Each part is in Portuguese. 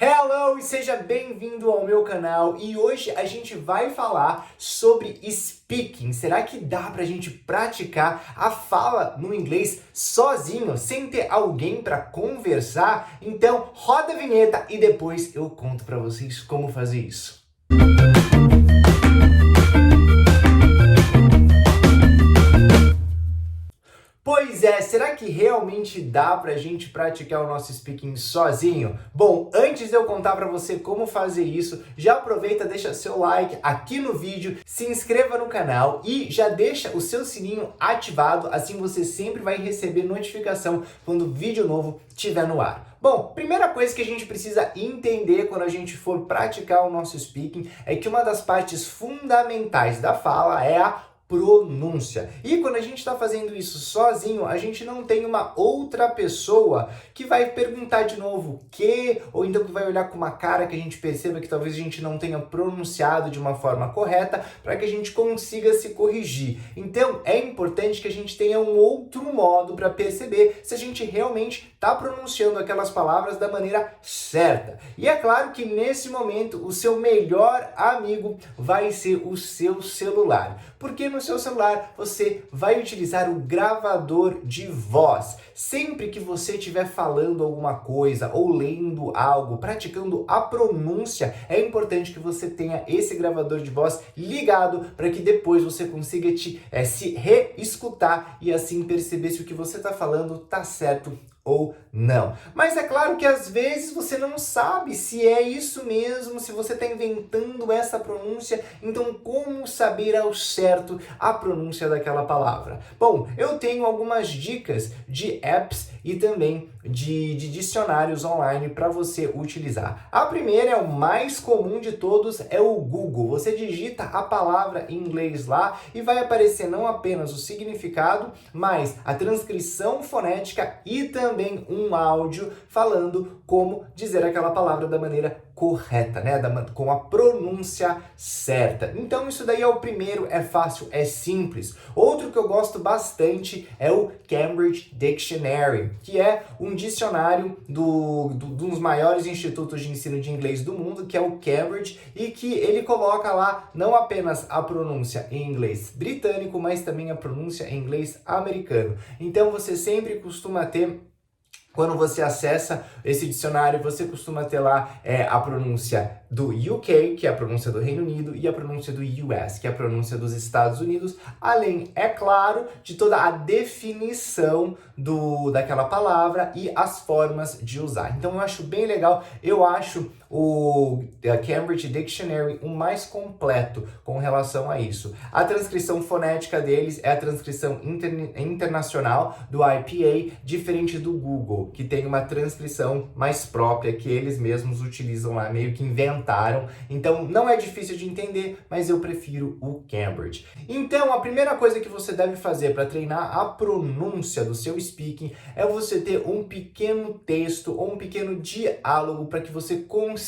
Hello e seja bem-vindo ao meu canal e hoje a gente vai falar sobre speaking. Será que dá pra gente praticar a fala no inglês sozinho, sem ter alguém para conversar? Então roda a vinheta e depois eu conto pra vocês como fazer isso. Pois é, será que realmente dá pra gente praticar o nosso speaking sozinho? Bom, antes de eu contar pra você como fazer isso, já aproveita, deixa seu like aqui no vídeo, se inscreva no canal e já deixa o seu sininho ativado, assim você sempre vai receber notificação quando vídeo novo estiver no ar. Bom, primeira coisa que a gente precisa entender quando a gente for praticar o nosso speaking é que uma das partes fundamentais da fala é a pronúncia. E quando a gente está fazendo isso sozinho, a gente não tem uma outra pessoa que vai perguntar de novo o quê, ou então que vai olhar com uma cara que a gente perceba que talvez a gente não tenha pronunciado de uma forma correta, para que a gente consiga se corrigir. Então, é importante que a gente tenha um outro modo para perceber se a gente realmente está pronunciando aquelas palavras da maneira certa. E é claro que nesse momento, o seu melhor amigo vai ser o seu celular. Porque no seu celular você vai utilizar o gravador de voz. Sempre que você estiver falando alguma coisa ou lendo algo, praticando a pronúncia, é importante que você tenha esse gravador de voz ligado para que depois você consiga se reescutar e assim perceber se o que você está falando está certo ou não. Mas é claro que às vezes você não sabe se é isso mesmo, se você está inventando essa pronúncia, então como saber ao certo a pronúncia daquela palavra? Bom, eu tenho algumas dicas de apps e também de dicionários online para você utilizar. A primeira é o mais comum de todos, é o Google. Você digita a palavra em inglês lá e vai aparecer não apenas o significado, mas a transcrição fonética e também um áudio falando como dizer aquela palavra da maneira correta, né? Com a pronúncia certa. Então isso daí é o primeiro, é fácil, é simples. Outro que eu gosto bastante é o Cambridge Dictionary, que é um dicionário dos maiores institutos de ensino de inglês do mundo, que é o Cambridge, e que ele coloca lá não apenas a pronúncia em inglês britânico, mas também a pronúncia em inglês americano. Então você sempre costuma ter, quando você acessa esse dicionário, você costuma ter lá a pronúncia do UK, que é a pronúncia do Reino Unido, e a pronúncia do US, que é a pronúncia dos Estados Unidos, além, é claro, de toda a definição daquela palavra e as formas de usar. Então eu acho bem legal, eu acho o Cambridge Dictionary o mais completo com relação a isso. A transcrição fonética deles é a transcrição internacional do IPA, diferente do Google, que tem uma transcrição mais própria que eles mesmos utilizam lá, meio que inventaram. Então não é difícil de entender, mas eu prefiro o Cambridge. Então a primeira coisa que você deve fazer para treinar a pronúncia do seu speaking é você ter um pequeno texto ou um pequeno diálogo para que você consiga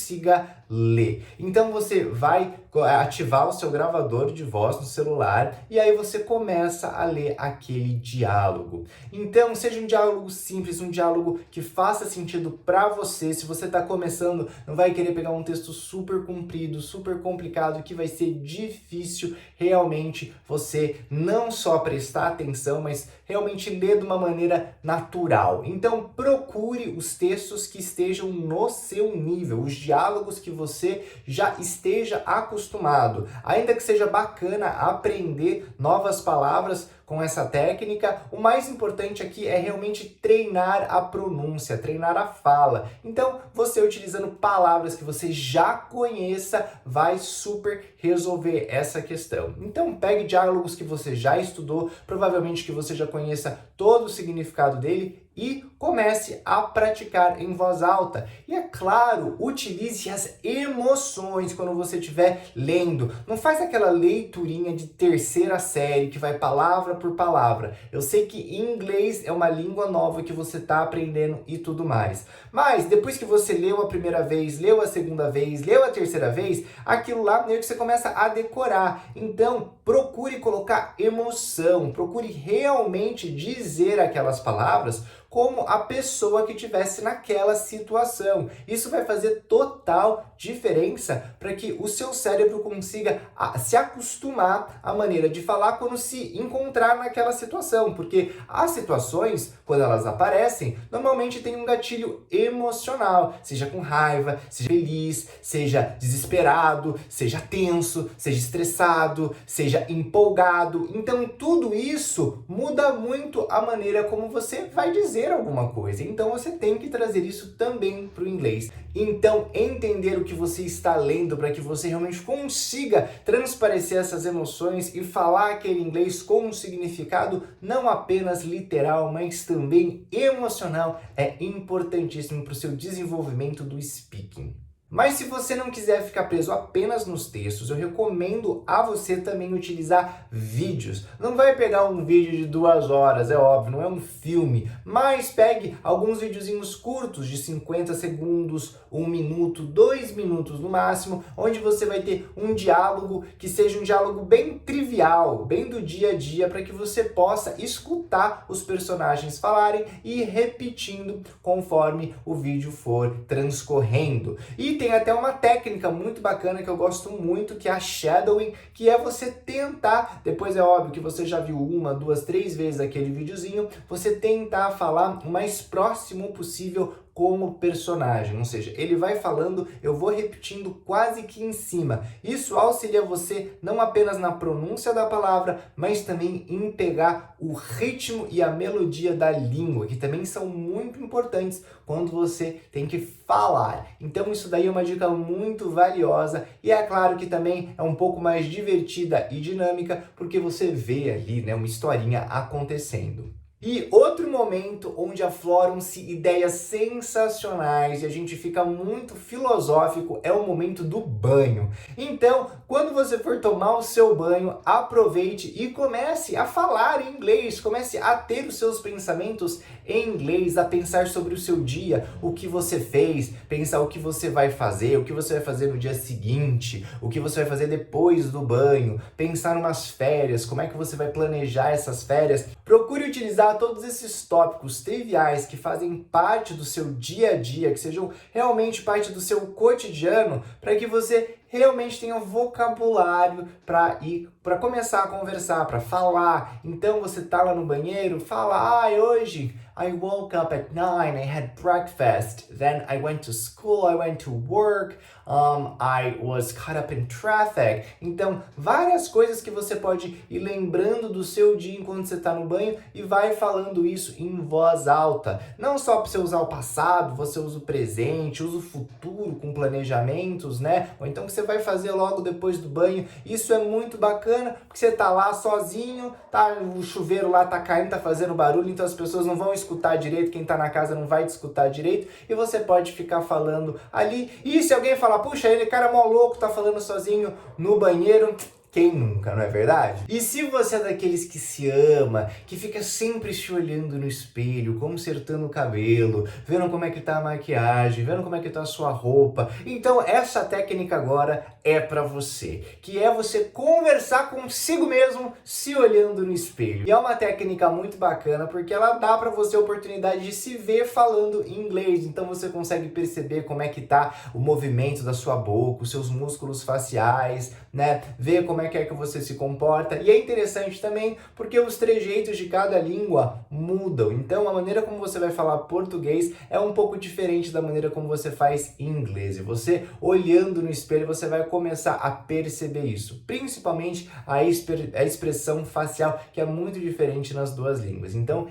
ler. Então você vai ativar o seu gravador de voz no celular e aí você começa a ler aquele diálogo. Então seja um diálogo simples, um diálogo que faça sentido para você. Se você está começando, não vai querer pegar um texto super comprido, super complicado, que vai ser difícil realmente você não só prestar atenção, mas realmente ler de uma maneira natural. Então procure os textos que estejam no seu nível, os diálogos que você já esteja acostumado. Ainda que seja bacana aprender novas palavras com essa técnica, o mais importante aqui é realmente treinar a pronúncia, treinar a fala. Então, você utilizando palavras que você já conheça, vai super resolver essa questão. Então, pegue diálogos que você já estudou, provavelmente que você já conheça todo o significado dele, e comece a praticar em voz alta. E é claro, utilize as emoções quando você estiver lendo. Não faz aquela leiturinha de terceira série que vai palavra por palavra. Eu sei que inglês é uma língua nova que você está aprendendo e tudo mais. Mas depois que você leu a primeira vez, leu a segunda vez, leu a terceira vez, aquilo lá meio que você começa a decorar. Então, procure colocar emoção, procure realmente dizer aquelas palavras como a pessoa que estivesse naquela situação. Isso vai fazer total diferença para que o seu cérebro consiga se acostumar à maneira de falar quando se encontrar naquela situação, porque as situações, quando elas aparecem, normalmente tem um gatilho emocional, seja com raiva, seja feliz, seja desesperado, seja tenso, seja estressado, seja empolgado. Então tudo isso muda muito a maneira como você vai dizer alguma coisa. Então você tem que trazer isso também para o inglês. Então entender o que você está lendo para que você realmente consiga transparecer essas emoções e falar aquele inglês com um significado não apenas literal, mas também emocional é importantíssimo para o seu desenvolvimento do speaking. Mas se você não quiser ficar preso apenas nos textos, eu recomendo a você também utilizar vídeos. Não vai pegar um vídeo de 2 horas, é óbvio, não é um filme, mas pegue alguns videozinhos curtos de 50 segundos, 1 minuto, 2 minutos no máximo, onde você vai ter um diálogo que seja um diálogo bem trivial, bem do dia a dia, para que você possa escutar os personagens falarem e ir repetindo conforme o vídeo for transcorrendo. E tem até uma técnica muito bacana que eu gosto muito, que é a shadowing, que é você tentar, depois é óbvio que você já viu 1, 2, 3 vezes aquele videozinho, você tentar falar o mais próximo possível como personagem, ou seja, ele vai falando, eu vou repetindo quase que em cima. Isso auxilia você não apenas na pronúncia da palavra, mas também em pegar o ritmo e a melodia da língua, que também são muito importantes quando você tem que falar. Então isso daí é uma dica muito valiosa e é claro que também é um pouco mais divertida e dinâmica, porque você vê ali, né, uma historinha acontecendo. E outro momento onde afloram-se ideias sensacionais e a gente fica muito filosófico é o momento do banho. Então, quando você for tomar o seu banho, aproveite e comece a falar em inglês, comece a ter os seus pensamentos em inglês, a pensar sobre o seu dia, o que você fez, pensar o que você vai fazer, o que você vai fazer no dia seguinte, o que você vai fazer depois do banho, pensar umas férias, como é que você vai planejar essas férias. Procure utilizar todos esses tópicos triviais que fazem parte do seu dia a dia, que sejam realmente parte do seu cotidiano, para que você realmente tenha vocabulário para começar a conversar, para falar. Então você tá lá no banheiro, fala, hoje I woke up at 9, I had breakfast, then I went to school, I went to work, I was caught up in traffic. Então, várias coisas que você pode ir lembrando do seu dia enquanto você está no banho e vai falando isso em voz alta. Não só para você usar o passado, você usa o presente, usa o futuro com planejamentos, né? Ou então que você vai fazer logo depois do banho. Isso é muito bacana, porque você tá lá sozinho, tá, o chuveiro lá tá caindo, tá fazendo barulho, então as pessoas não vão escutar direito, quem tá na casa não vai te escutar direito, e você pode ficar falando ali. E se alguém falar, puxa, ele cara mó louco, tá falando sozinho no banheiro, quem nunca, não é verdade? E se você é daqueles que se ama, que fica sempre se olhando no espelho, consertando o cabelo, vendo como é que tá a maquiagem, vendo como é que tá a sua roupa, então essa técnica agora é pra você, que é você conversar consigo mesmo se olhando no espelho. E é uma técnica muito bacana porque ela dá pra você a oportunidade de se ver falando em inglês, então você consegue perceber como é que tá o movimento da sua boca, os seus músculos faciais, né? Ver como é que você se comporta. E é interessante também porque os trejeitos de cada língua mudam. Então a maneira como você vai falar português é um pouco diferente da maneira como você faz em inglês. E você olhando no espelho, você vai começar a perceber isso. Principalmente a expressão facial, que é muito diferente nas duas línguas. Então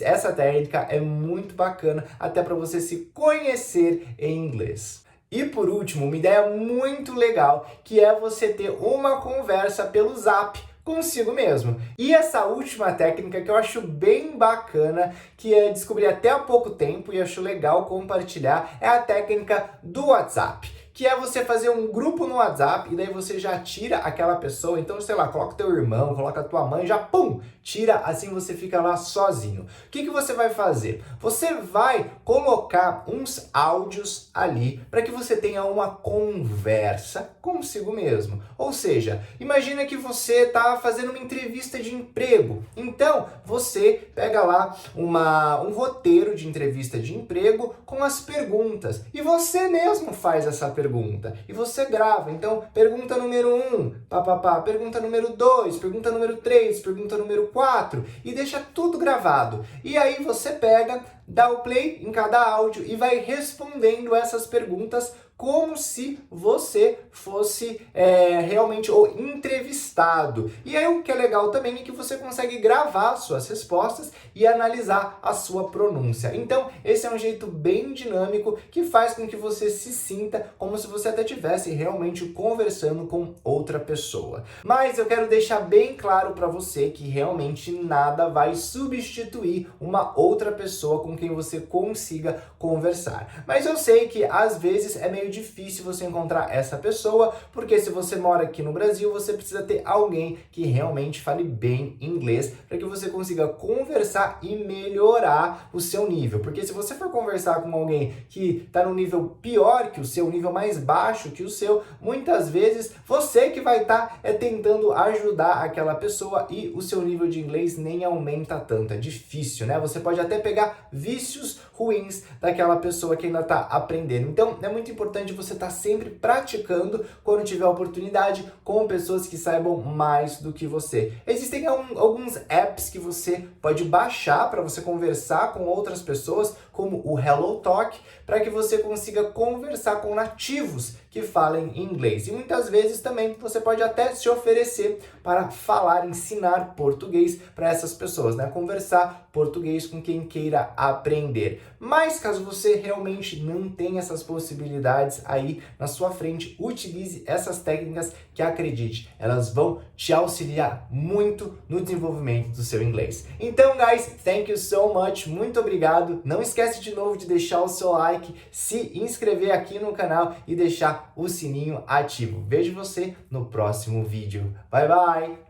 essa técnica é muito bacana até para você se conhecer em inglês. E por último, uma ideia muito legal, que é você ter uma conversa pelo Zap consigo mesmo. E essa última técnica que eu acho bem bacana, que eu descobri até há pouco tempo e acho legal compartilhar, é a técnica do WhatsApp, que é você fazer um grupo no WhatsApp e daí você já tira aquela pessoa, então, sei lá, coloca teu irmão, coloca tua mãe, já pum, tira, assim você fica lá sozinho. O que você vai fazer? Você vai colocar uns áudios ali para que você tenha uma conversa consigo mesmo. Ou seja, imagina que você está fazendo uma entrevista de emprego. Então, você pega lá um roteiro de entrevista de emprego com as perguntas e você mesmo faz essa pergunta e você grava. Então, pergunta número 1, papapá, pergunta número 2, pergunta número 3, pergunta número 4 e deixa tudo gravado. E aí você pega, dá o play em cada áudio e vai respondendo essas perguntas como se você fosse realmente o entrevistado. E aí o que é legal também é que você consegue gravar suas respostas e analisar a sua pronúncia. Então, esse é um jeito bem dinâmico que faz com que você se sinta como se você até estivesse realmente conversando com outra pessoa. Mas eu quero deixar bem claro para você que realmente nada vai substituir uma outra pessoa com quem você consiga conversar. Mas eu sei que às vezes é meio difícil você encontrar essa pessoa, porque se você mora aqui no Brasil, você precisa ter alguém que realmente fale bem inglês para que você consiga conversar e melhorar o seu nível. Porque se você for conversar com alguém que está no nível pior que o seu, nível mais baixo que o seu, muitas vezes você que vai estar tentando ajudar aquela pessoa e o seu nível de inglês nem aumenta tanto. É difícil, né? Você pode até pegar vícios ruins daquela pessoa que ainda está aprendendo. Então, é muito importante você estar sempre praticando quando tiver oportunidade com pessoas que saibam mais do que você. Existem alguns apps que você pode baixar para você conversar com outras pessoas, como o HelloTalk, para que você consiga conversar com nativos que falem inglês. E muitas vezes também você pode até se oferecer para falar, ensinar português para essas pessoas, né? Conversar português com quem queira aprender. Mas caso você realmente não tenha essas possibilidades aí na sua frente, utilize essas técnicas que, acredite, elas vão te auxiliar muito no desenvolvimento do seu inglês. Então, guys, thank you so much, muito obrigado. Não esquece de novo de deixar o seu like, se inscrever aqui no canal e deixar o sininho ativo. Vejo você no próximo vídeo. Bye, bye!